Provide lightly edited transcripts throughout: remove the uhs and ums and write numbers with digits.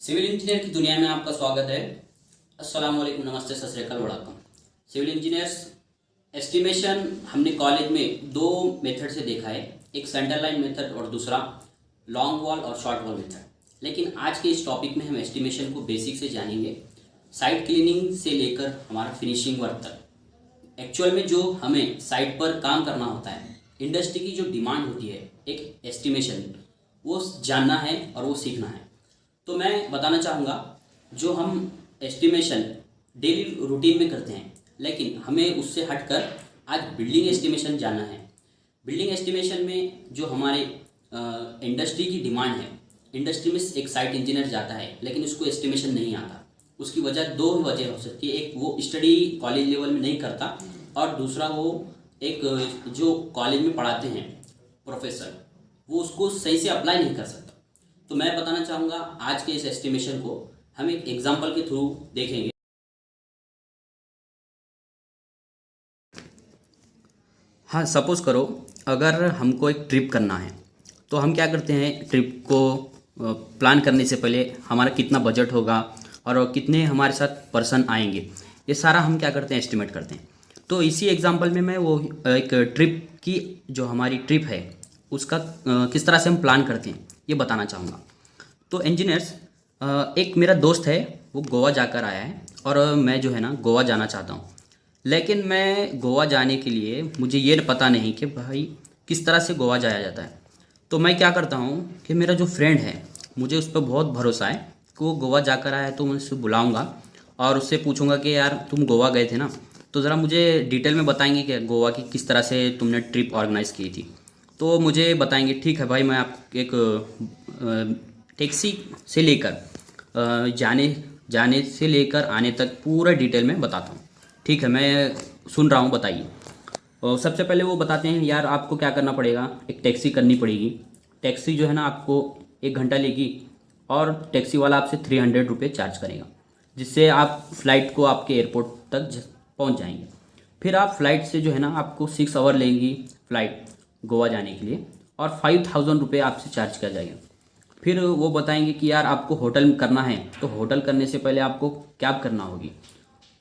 Civil engineer की दुनिया में आपका स्वागत है। अस्सलाम वालेकुम, नमस्ते, सत श्री अकाल, वड़कम। सिविल इंजीनियर्स एस्टिमेशन हमने कॉलेज में दो मेथड से देखा है, एक सेंटर लाइन मेथड और दूसरा लॉन्ग वॉल और शॉर्ट वॉल मेथड। लेकिन आज के इस टॉपिक में हम एस्टिमेशन को बेसिक से जानेंगे, साइट क्लीनिंग से लेकर हमारा फिनिशिंग वर्क तक। एक्चुअल में जो हमें साइट पर काम करना होता है, इंडस्ट्री की जो डिमांड होती है एक एस्टिमेशन, वो जानना है और वो सीखना है। तो मैं बताना चाहूँगा, जो हम एस्टिमेशन डेली रूटीन में करते हैं, लेकिन हमें उससे हटकर आज बिल्डिंग एस्टिमेशन जानना है। बिल्डिंग एस्टिमेशन में जो हमारे इंडस्ट्री की डिमांड है, इंडस्ट्री में एक साइट इंजीनियर जाता है लेकिन उसको एस्टिमेशन नहीं आता। उसकी वजह दो वजह हो सकती है, एक वो स्टडी कॉलेज लेवल में नहीं करता और दूसरा वो एक जो कॉलेज में पढ़ाते हैं प्रोफेसर, वो उसको सही से अप्लाई नहीं कर सकता। तो मैं बताना चाहूँगा, आज के इस एस्टिमेशन को हम एक एग्जांपल के थ्रू देखेंगे। हाँ, सपोज़ करो अगर हमको एक ट्रिप करना है तो हम क्या करते हैं, ट्रिप को प्लान करने से पहले हमारा कितना बजट होगा और कितने हमारे साथ पर्सन आएंगे, ये सारा हम क्या करते हैं, एस्टिमेट करते हैं। तो इसी एग्जांपल में मैं वो एक ट्रिप की जो हमारी ट्रिप है उसका किस तरह से हम प्लान करते हैं ये बताना चाहूँगा। तो इंजीनियर्स, एक मेरा दोस्त है, वो गोवा जाकर आया है और मैं जो है ना गोवा जाना चाहता हूँ। लेकिन मैं गोवा जाने के लिए मुझे ये पता नहीं कि भाई किस तरह से गोवा जाया जाता है। तो मैं क्या करता हूँ कि मेरा जो फ्रेंड है, मुझे उस पर बहुत भरोसा है कि वो गोवा जाकर आया है, तो मैं उससे बुलाऊँगा और उससे पूछूंगा कि यार तुम गोवा गए थे ना, तो ज़रा मुझे डिटेल में बताएंगे कि गोवा की किस तरह से तुमने ट्रिप ऑर्गेनाइज़ की थी। तो मुझे बताएंगे, ठीक है भाई, मैं आपको एक टैक्सी से लेकर जाने से लेकर आने तक पूरा डिटेल में बताता हूँ। ठीक है, मैं सुन रहा हूँ, बताइए। और सबसे पहले वो बताते हैं, यार आपको क्या करना पड़ेगा, एक टैक्सी करनी पड़ेगी। टैक्सी जो है ना आपको 1 घंटा लेगी और टैक्सी वाला आपसे 300 रुपये चार्ज करेगा, जिससे आप फ्लाइट को आपके एयरपोर्ट तक पहुँच जाएंगे। फिर आप फ्लाइट से जो है ना आपको 6 आवर लेंगी फ्लाइट गोवा जाने के लिए और 5000 रुपये आपसे चार्ज किया जाएगा। फिर वो बताएंगे कि यार आपको होटल करना है, तो होटल करने से पहले आपको कैब करना होगी।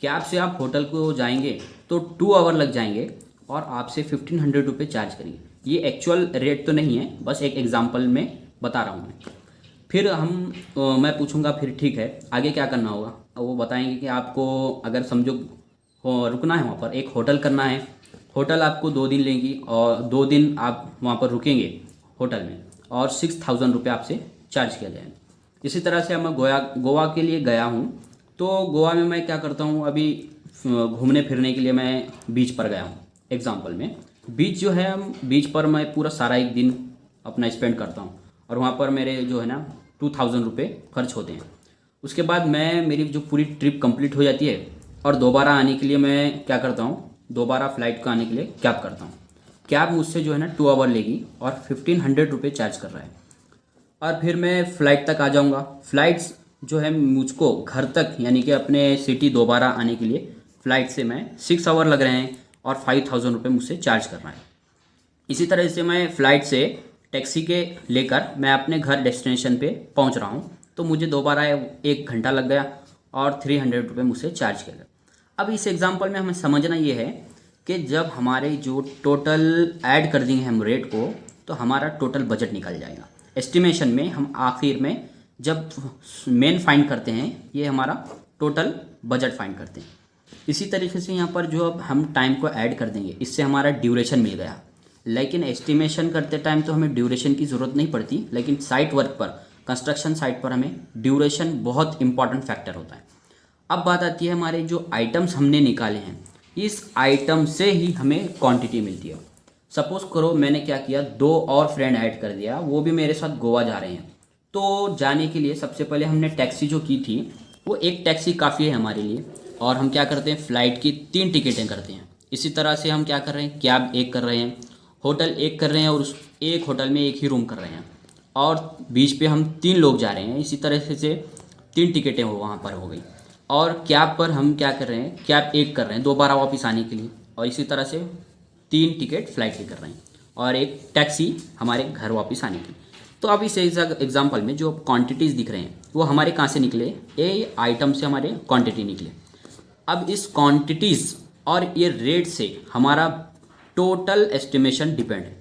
कैब से आप होटल को जाएंगे तो 2 आवर लग जाएंगे और आपसे 1500 रुपये चार्ज करेंगे। ये एक्चुअल रेट तो नहीं है, बस एक एग्जांपल में बता रहा हूँ मैं। फिर मैं पूछूंगा, फिर ठीक है आगे क्या करना होगा। वो बताएंगे कि आपको अगर समझो रुकना है, वहाँ पर एक होटल करना है, होटल आपको 2 दिन लेंगी और 2 दिन आप वहाँ पर रुकेंगे होटल में और 6000 रुपये आपसे चार्ज किया जाएगा। इसी तरह से मैं गोवा के लिए गया हूँ। तो गोवा में मैं क्या करता हूँ, अभी घूमने फिरने के लिए मैं बीच पर गया हूँ। एग्जांपल में बीच जो है, हम बीच पर मैं पूरा सारा एक दिन अपना स्पेंड करता हूँ और वहाँ पर मेरे जो है ना 2000 रुपये खर्च होते हैं। उसके बाद मेरी जो पूरी ट्रिप कंप्लीट हो जाती है और दोबारा आने के लिए मैं क्या करता हूँ, दोबारा फ्लाइट को आने के लिए कैब करता हूँ। कैब मुझसे जो है ना 2 आवर लेगी और 1500 रुपये चार्ज कर रहा है और फिर मैं फ़्लाइट तक आ जाऊँगा। फ़्लाइट्स जो है मुझको घर तक, यानी कि अपने सिटी दोबारा आने के लिए फ़्लाइट से मैं 6 आवर लग रहे हैं और 5000 रुपये मुझसे चार्ज कर रहा है। इसी तरह से मैं फ़्लाइट से टैक्सी के लेकर मैं अपने घर डेस्टिनेशन पे पहुंच रहा हूं, तो मुझे दोबारा 1 घंटा लग गया और 300 रुपये मुझसे चार्ज किया गया। अब इस एग्जांपल में हमें समझना ये है कि जब हमारे जो टोटल ऐड कर देंगे हम रेट को, तो हमारा टोटल बजट निकल जाएगा। एस्टिमेशन में हम आखिर में जब मेन फाइंड करते हैं, ये हमारा टोटल बजट फाइंड करते हैं। इसी तरीके से यहाँ पर जो अब हम टाइम को ऐड कर देंगे, इससे हमारा ड्यूरेशन मिल गया। लेकिन एस्टिमेशन करते टाइम तो हमें ड्यूरेशन की ज़रूरत नहीं पड़ती, लेकिन साइट वर्क पर, कंस्ट्रक्शन साइट पर हमें ड्यूरेशन बहुत इंपॉर्टेंट फैक्टर होता है। अब बात आती है हमारे जो आइटम्स हमने निकाले हैं, इस आइटम से ही हमें क्वांटिटी मिलती है। सपोज़ करो मैंने क्या किया, 2 और फ्रेंड ऐड कर दिया, वो भी मेरे साथ गोवा जा रहे हैं। तो जाने के लिए सबसे पहले हमने टैक्सी जो की थी, वो एक टैक्सी काफ़ी है हमारे लिए, और हम क्या करते हैं, फ़्लाइट की 3 टिकटें करते हैं। इसी तरह से हम क्या कर रहे हैं, कैब एक कर रहे हैं, होटल एक कर रहे हैं और उस एक होटल में एक ही रूम कर रहे हैं, और बीच पे हम 3 लोग जा रहे हैं। इसी तरह से 3 टिकटें वहाँ पर हो गई। और कैब पर हम क्या कर रहे हैं, कैब एक कर रहे हैं दोबारा वापस आने के लिए, और इसी तरह से 3 टिकट फ्लाइट के कर रहे हैं और एक टैक्सी हमारे घर वापस आने की। तो अब इस एग्जाम्पल में जो क्वांटिटीज़ दिख रहे हैं वो हमारे कहाँ से निकले, ए आइटम से हमारे क्वांटिटी निकले। अब इस क्वांटिटीज़ और ये रेट से हमारा टोटल एस्टिमेशन डिपेंड है।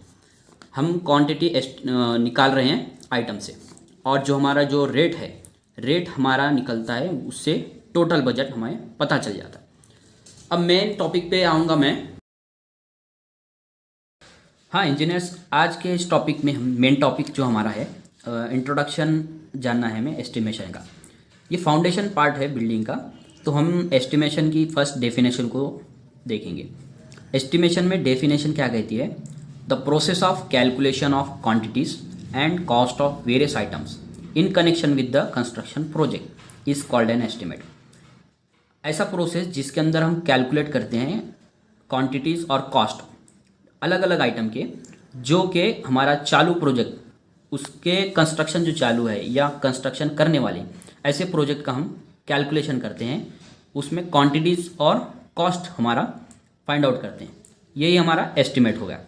हम क्वांटिटी निकाल रहे हैं आइटम से, और जो हमारा जो रेट हमारा निकलता है, उससे टोटल बजट हमें पता चल जाता है। अब मेन टॉपिक पे आऊँगा मैं। हाँ इंजीनियर्स, आज के इस टॉपिक में हम मेन टॉपिक जो हमारा है, इंट्रोडक्शन जानना है हमें एस्टिमेशन का। ये फाउंडेशन पार्ट है बिल्डिंग का। तो हम एस्टिमेशन की फर्स्ट डेफिनेशन को देखेंगे। एस्टिमेशन में डेफिनेशन क्या कहती है, the process of calculation of quantities and cost of various items in connection with the construction project is called an estimate. ऐसा प्रोसेस जिसके अंदर हम कैलकुलेट करते हैं क्वांटिटीज़ और कॉस्ट अलग अलग आइटम के, जो कि हमारा चालू प्रोजेक्ट, उसके कंस्ट्रक्शन जो चालू है या कंस्ट्रक्शन करने वाले ऐसे प्रोजेक्ट का हम कैलकुलेशन करते हैं, उसमें क्वांटिटीज़ और कॉस्ट हमारा फाइंड आउट करते हैं। यही हमारा एस्टिमेट हो गया।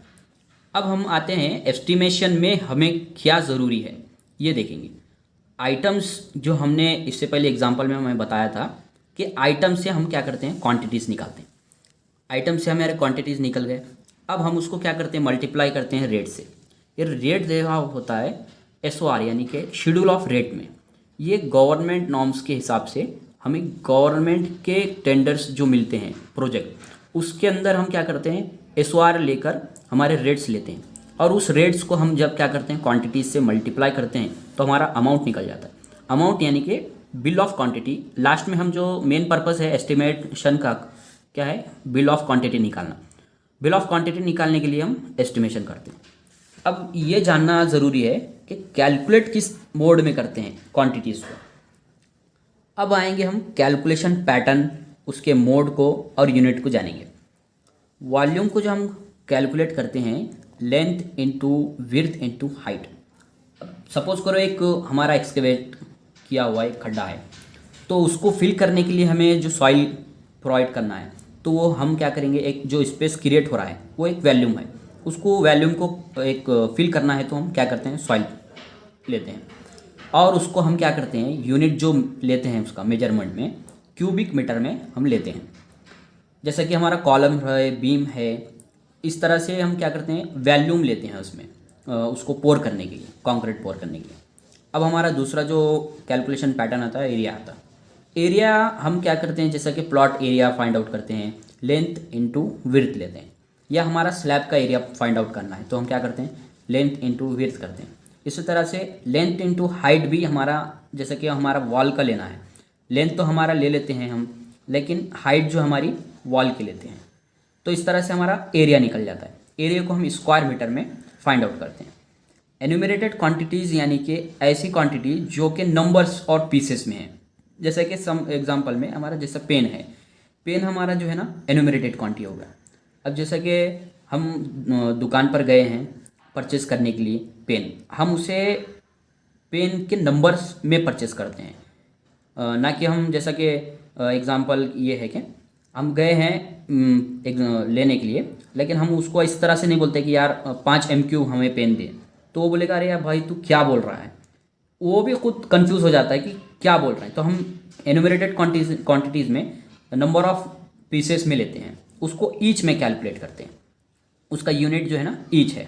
अब हम आते हैं एस्टिमेशन में हमें क्या ज़रूरी है, ये देखेंगे। आइटम्स जो हमने इससे पहले एग्जांपल में हमें बताया था कि आइटम से हम क्या करते हैं, क्वांटिटीज़ निकालते हैं। आइटम से हमारे क्वांटिटीज़ निकल गए। अब हम उसको क्या करते हैं, मल्टीप्लाई करते हैं रेट से। ये रेट देखा होता है SOR यानी कि शेड्यूल ऑफ रेट में। ये गवर्नमेंट नॉर्म्स के हिसाब से हमें गवर्नमेंट के टेंडर्स जो मिलते हैं प्रोजेक्ट, उसके अंदर हम क्या करते हैं, SOR लेकर हमारे रेट्स लेते हैं, और उस रेट्स को हम जब क्या करते हैं क्वांटिटीज से मल्टीप्लाई करते हैं तो हमारा अमाउंट निकल जाता है। अमाउंट यानी कि बिल ऑफ क्वांटिटी। लास्ट में हम जो मेन पर्पस है एस्टिमेशन का क्या है, बिल ऑफ क्वांटिटी निकालना। बिल ऑफ क्वांटिटी निकालने के लिए हम एस्टिमेशन करते हैं। अब ये जानना ज़रूरी है कि कैलकुलेट किस मोड में करते हैं क्वांटिटीज़ को। अब आएंगे हम कैलकुलेशन पैटर्न, उसके मोड को और यूनिट को जानेंगे। वॉल्यूम को जो हम कैलकुलेट करते हैं length into width into height. Suppose करो एक हमारा एक्सकेवेट किया हुआ एक खड्डा है, तो उसको फिल करने के लिए हमें जो सॉइल प्रोवाइड करना है, तो वो हम क्या करेंगे, एक जो स्पेस क्रिएट हो रहा है वो एक वॉल्यूम है, उसको वॉल्यूम को एक फिल करना है, तो हम क्या करते हैं, सॉइल लेते हैं, और उसको हम क्या करते हैं, यूनिट जो लेते हैं उसका मेजरमेंट में क्यूबिक मीटर में हम लेते हैं। जैसा कि हमारा कॉलम है, बीम है, इस तरह से हम क्या करते हैं, वॉल्यूम लेते हैं उसमें, उसको पोर करने के लिए, कंक्रीट पोर करने के लिए। अब हमारा दूसरा जो कैलकुलेशन पैटर्न आता है, एरिया आता है। एरिया हम क्या करते हैं, जैसा कि प्लॉट एरिया फाइंड आउट करते हैं, लेंथ इंटू विड्थ लेते हैं, या हमारा स्लैब का एरिया फाइंड आउट करना है तो हम क्या करते हैं, लेंथ इंटू विड्थ करते हैं। इसी तरह से लेंथ इंटू हाइट भी हमारा, जैसा कि हमारा वॉल का लेना है, लेंथ तो हमारा ले लेते हैं हम, लेकिन हाइट जो हमारी वॉल की लेते हैं, तो इस तरह से हमारा एरिया निकल जाता है। एरिया को हम स्क्वायर मीटर में फाइंड आउट करते हैं। एन्यूमरेटेड क्वांटिटीज़ यानी कि ऐसी क्वांटिटी जो कि नंबर्स और पीसेस में है। जैसे कि सम एग्जांपल में हमारा जैसा पेन है, पेन हमारा जो है ना एन्यूमरेटेड क्वांटिटी होगा। अब जैसा कि हम दुकान पर गए हैं परचेस करने के लिए पेन, हम उसे पेन के नंबर्स में परचेस करते हैं, ना कि हम जैसा कि एग्जांपल ये है कि हम गए हैं एक लेने के लिए, लेकिन हम उसको इस तरह से नहीं बोलते कि यार 5 MQ हमें पेन दे, तो वो बोलेगा अरे यार भाई तू क्या बोल रहा है, वो भी खुद कंफ्यूज हो जाता है कि क्या बोल रहे हैं। तो हम एन्यूमरेटेड क्वांटिटीज़ में नंबर ऑफ पीसेस में लेते हैं, उसको ईच में कैलकुलेट करते हैं, उसका यूनिट जो है ना ईच है।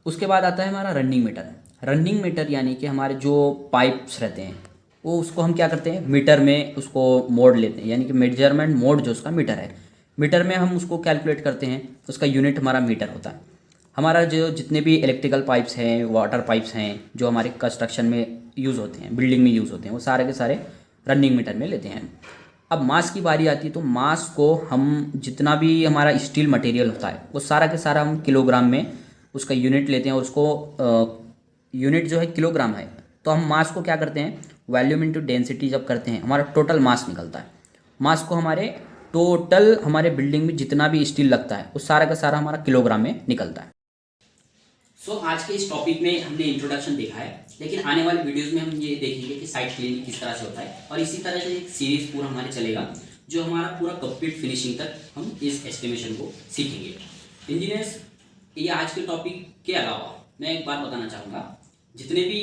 उसके बाद आता है हमारा रनिंग मीटर। रनिंग मीटर यानी कि हमारे जो पाइप्स रहते हैं वो, उसको हम क्या करते हैं, मीटर में उसको मोड लेते हैं, यानी कि मेजरमेंट मोड जो उसका मीटर है, मीटर में हम उसको कैलकुलेट करते हैं, उसका यूनिट हमारा मीटर होता है। हमारा जो जितने भी इलेक्ट्रिकल पाइप्स हैं, वाटर पाइप्स हैं, जो हमारे कंस्ट्रक्शन में यूज़ होते हैं, बिल्डिंग में यूज़ होते हैं, वो सारे के सारे रनिंग मीटर में लेते हैं। अब मास की बारी आती है, तो मास को हम जितना भी हमारा स्टील मटेरियल होता है वो सारा के सारा हम किलोग्राम में उसका यूनिट लेते हैं, और उसको यूनिट जो है किलोग्राम है, तो हम मास को क्या करते हैं, वॉल्यूम इंटू डेंसिटी जब करते हैं हमारा टोटल मास निकलता है। मास को हमारे टोटल हमारे बिल्डिंग में जितना भी स्टील लगता है वो सारा का सारा हमारा किलोग्राम में निकलता है। आज के इस टॉपिक में हमने इंट्रोडक्शन देखा है, लेकिन आने वाले वीडियोस में हम ये देखेंगे कि साइट क्लीनिंग किस तरह से होता है, और इसी तरह से एक सीरीज पूरा हमारे चलेगा जो हमारा पूरा कंप्लीट फिनिशिंग तक हम इस एस्टिमेशन को सीखेंगे। इंजीनियर्स, ये आज के टॉपिक के अलावा मैं एक बात बताना चाहूँगा, जितने भी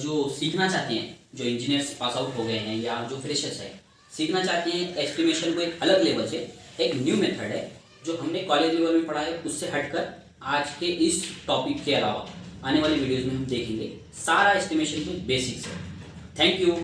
जो सीखना चाहते हैं, जो इंजीनियर्स पास आउट हो गए हैं या जो फ्रेशर्स है, सीखना चाहते हैं एस्टिमेशन को एक अलग लेवल से, एक न्यू मेथड है जो हमने कॉलेज लेवल में पढ़ा है, उससे हटकर आज के इस टॉपिक के अलावा आने वाली वीडियोज़ में हम देखेंगे सारा एस्टिमेशन के बेसिक्स है। Thank you.